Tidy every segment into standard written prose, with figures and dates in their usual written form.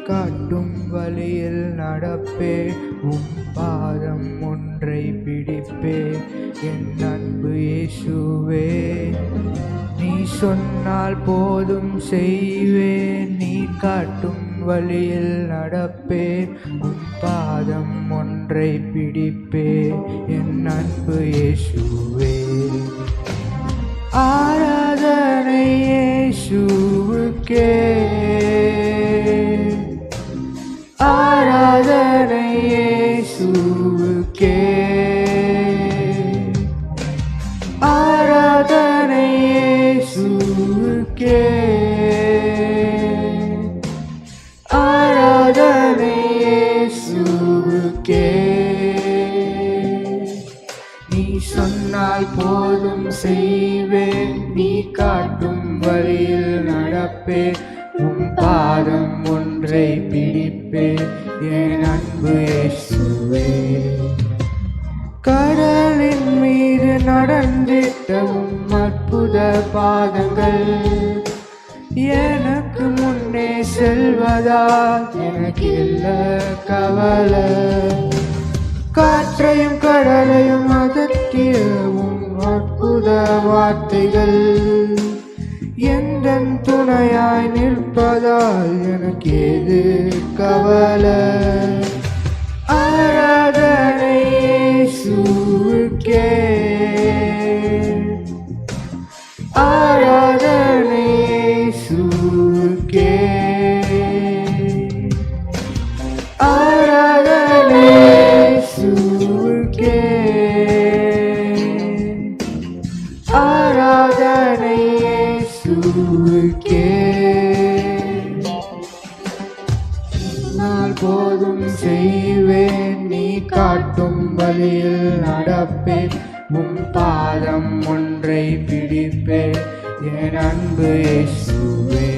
காட்டும் வழியில் நடப்பே, உம் பாதம் ஒன்றை பிடிப்பே. என் அன்பு இயேசுவே, நீ சொன்னால் போதும் செய்வேன். நீ காட்டும் வழியில் நடப்பே, உம் பாதம் ஒன்றை பிடிப்பே. என் அன்பு இயேசுவே, ஆராதனை இயேசுவுக்கே, ஆராதனை இயேசுவுக்கே, ஆராதனை இயேசுவுக்கே, ஆராதனை இயேசுவுக்கே. நீ சொன்னால் போதும் செய்வேன். நீ காட்டும் வழியில் நடப்பேன். உம் பாதம் ஒன்றை பிடிப்பேன். என் அன்பு இயேசுவே, கடலின் மீது நடந்திட்ட உம் அற்புத பாதங்கள் எனக்கு முன்னே செல்வதால் எனக்கு இல்ல கவலை. காற்றையும் கடலையும் அதட்டிய உம் அற்புத வார்த்தைகள் எந்தன் துணையாய் நிற்பதால் எனக்கு ஏது கவலை. ஆராதனை இயேசுவுக்கே, ஆராதனை இயேசுவுக்கே, ஆராதனை இயேசுவுக்கே, ஆராதனை இயேசுவுக்கே. நாள் போதும் செய்வேன். நீ காட்டும் வழியில் நடப்பேன். உம் பாதம் ஒன்றை பிடிப்பேன். என் அன்பு இயேசுவே,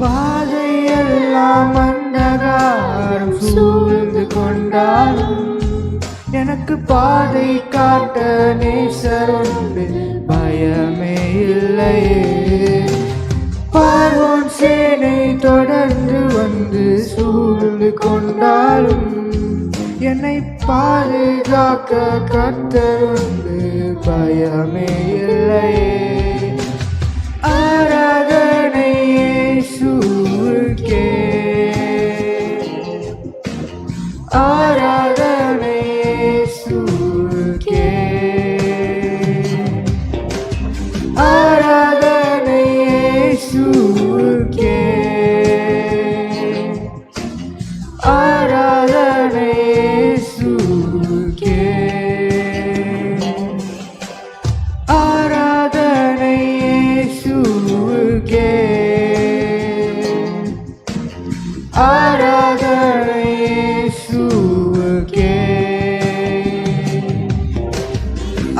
பாதையெல்லாம் அந்தகாரம் சூழ்ந்து கொண்டாலும் எனக்கு பாதை காட்ட நேசர் உண்டு, பயமே இல்லையே. பார்வோன் சேனை தொடர்ந்து வந்து சூழ்ந்து கொண்டாலும் என்னை பாதுகாக்க கர்த்தர் உண்டு, பயமே இல்லையே. ஆராதனை இயேசுவுக்கே, ஆராதனை இயேசுவுக்கே, ஆராதனை இயேசுவுக்கே, ஆராதனை இயேசுவுக்கே, ஆராதனை இயேசுவுக்கே, ஆராதனை இயேசுவுக்கே,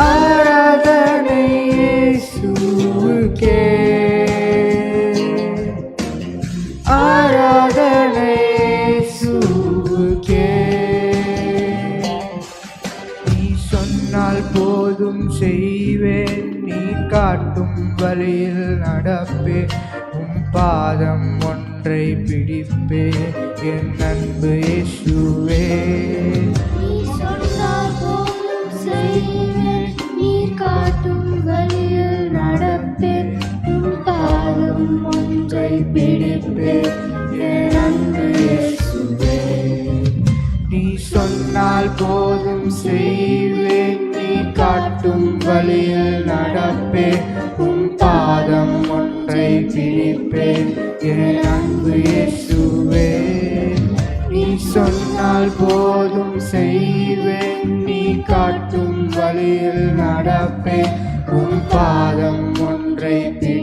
ஆராதனை இயேசுவுக்கே, ஆராதனை இயேசுவுக்கே. நீ சொன்னால் போதும் செய்வேன். நீ காட்டும் வழியில் நடப்பேன். உம் பாதம் ஒன்றை பிடிப்பேன். என் அன்பு இயேசுவே, நீ சொன்னால் போதும் செய்வேன். நீ காட்டும் வழியில் நடப்பேன். உம் பாதம் ஒன்றை பிடிப்பேன். என் அன்பு இயேசுவே, நீ சொன்னால் போதும் செய்வேன். நீ காட்டும் வழியில் நடப்பேன். உம் பாதம் ஒன்றை பிடிப்பேன். என் அன்பு இயேசுவே, நீ சொன்னால் போதும் செய்வேன். நீ காட்டும் வழியில் நடப்பேன். உம் பாதம் ஒன்றை பிடிப்பேன்.